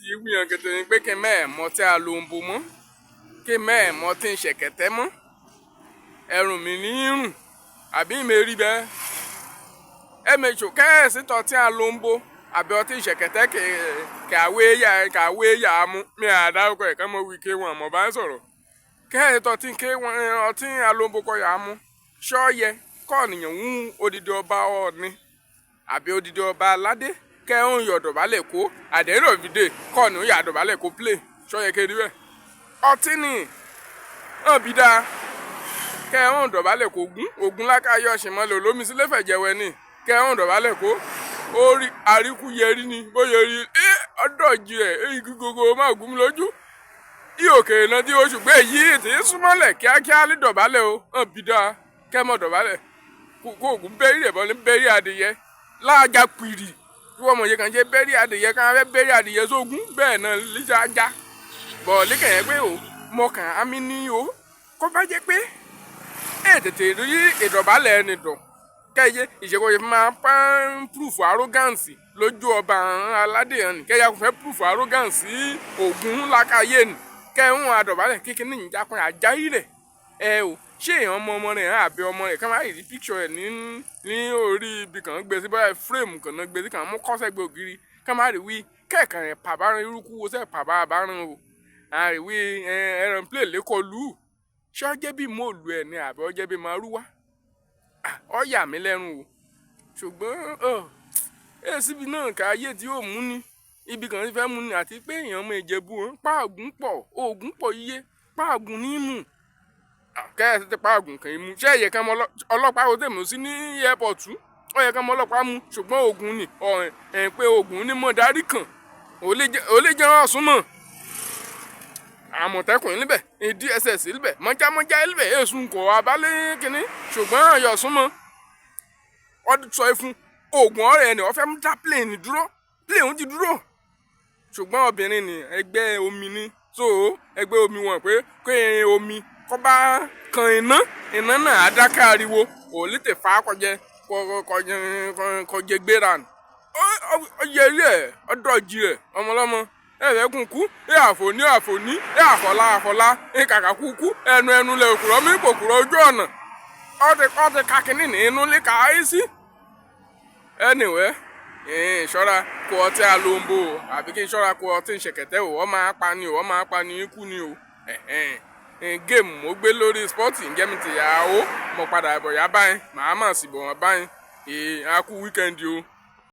ti wíyan gẹ́gẹ́ ni pé kí n mẹ́ẹ̀ mọ́ tí a lo ń bo mọ́ kí n mẹ́ẹ̀ mọ́ tí ń ṣẹ̀kẹ̀tẹ́ mọ́ ẹrùn mi ní rùn àbí ìmẹ̀rí bẹ́ẹ̀ ẹ̀mẹ̀tsò kẹ́ẹ̀sì tọ́ tí a lo ń bo àbí ọtí ìṣẹ̀kẹ̀tẹ́ kàwé yà á mú mi àdárúkọ ẹ̀ka mọ́ wí ké wọn àmọ́ bá ń sọ̀rọ̀ kẹ́ẹ̀sì tọ́ tí ọtí alóńbo kọ́ yà á mú ṣọ́ọ̀yẹ kọ́ọ̀nìyàn ń odidi ọba ọ̀ọ́ni àbí odidi ọba aládé kẹ́hún yọ̀dọ̀bálẹ̀ kó àdéhùn òbídè kọ́ọ̀nù yàdọ̀bálẹ̀ kó play ṣọ́ọ̀yẹ kiri bẹ́ẹ̀ ọtí ni hàn bí dáa kẹ́hún dọ̀bálẹ̀ kó ògún lákàáyọ̀ ṣìmọ́lẹ̀ olómi sílẹ̀ fẹ̀jẹ̀wẹ̀ ni kẹ́hún dọ̀bálẹ̀ kó orí àríkúyẹrí ni bóyá rí ọdọ̀jì ẹ̀ gbogbo máa gún mi lójú ìhòkèrè náà tí oṣù gbé yìí tí ń súnmọ́lẹ̀ kíákíá ní dọ̀bálẹ̀ o hàn bí dáa kẹ́mọ̀ dọ̀bálẹ̀ kó ògún bẹ́rí rẹ̀ bọ́ ní bẹ́rí adìyẹ láàjà pìrì tí wọ́n mọ̀ yẹ kàn jẹ́ bẹ́rí adìyẹ kan fẹ́ bẹ́rí adìyẹ sógún bẹ́ẹ̀ náà líjà ajá bọ̀ líkẹ̀yẹ́ pé o mọ̀kàn á mi ní o kó bá jẹ́ pé tètè rí ìdọ̀bálẹ̀ ẹni dùn kẹ́yẹ ìṣèkọ̀yẹ máa pán proof arrogance lójú ọba aládé hàn ní kẹ́yà kò fẹ́ proof arrogance ògún lákàyè ní kẹ́hún àdọ̀bálẹ̀ kékeré ní ìjápẹ́ àjáyí rẹ̀ o ṣé èèyàn ọmọ rẹ̀ hàn àbí ọmọ rẹ̀ kàn máa rí picture ẹ̀ ní orí ibi kan gbé sí báyìí frame kan náà gbé sí kan mú kọ́sẹ̀ gbé ògiri kàn máa rí wí kẹ́ẹ̀kan rẹ̀ pàbáràn irúkú wo sẹ́ pàbá àbáràn o àrí wí ẹran play lẹ́kọ̀ọ́ lù ú ṣé ọjẹ́ bí mòlù ẹ̀ ní àbí ọjẹ́ bí màrúwá ọ yà mí lẹ́rù o ṣùgbọ́n síbi náà ká ayé tí yóò mú ni ibi kan ti fẹ́ mú ni àti pé èèyàn ọmọ Ìjẹ̀bú páàgùn pọ̀ oògùn pọ̀ yíyé páàgùn ní mú kẹ́ẹ̀sì ti páàgùn kan mú ṣé ẹ̀yẹ kan mọ ọlọ́pàá ó tẹ̀mú sí ní airport ó yẹ kan mọ ọlọ́pàá mú ṣùgbọ́n oògùn ni pé oògùn ní mọ̀ dárí kan ò lè jẹun ọ̀sùn mọ̀ àmọ̀tẹ́kùn níbẹ̀ DSS níbẹ̀ mọ́jámọ́já níbẹ̀ èsùn kò abálé kínní ṣùgbọ́n àyọ̀sùn mọ́ ọdún sọ fún oògùn ọ̀rẹ́ ẹni ọ̀fẹ́ mú dá plane dúró plane ti dúró ṣùgbọ́n obìnrin ni ẹgbẹ́ omi ni so ẹgbẹ́ omi wọn pé kó omi kọ́ bá kan iná náà adáká ariwo ò lè tẹ̀ fà á kọjẹ gbéra ọyẹ rí ẹ ọdọ̀jì rẹ ọmọlọ́mọ ẹ̀rẹ́ kúnkú àfòní àfọlá kàkà kúkú ẹnu lẹ òkúrọ̀ mi pòkúrọ̀ ojú ọ̀nà ọtí kakínní ní inú lè kà á sí. anyway ṣọ́ra kó ọtí alóńbó àbí kí n ṣọ́ra kó ọtí ṣẹ̀kẹ̀tẹ̀ o wọ́n máa pa ni o wọ́n máa pa ni ikú ni o géèmù mo gbé lórí spọ́ọ̀tì ǹjẹ́ mi ti yà á o mo padà bọ̀ yá báyìí màá mà sì bọ̀ wọ́n báyìí a kú wíkẹ́ndì o.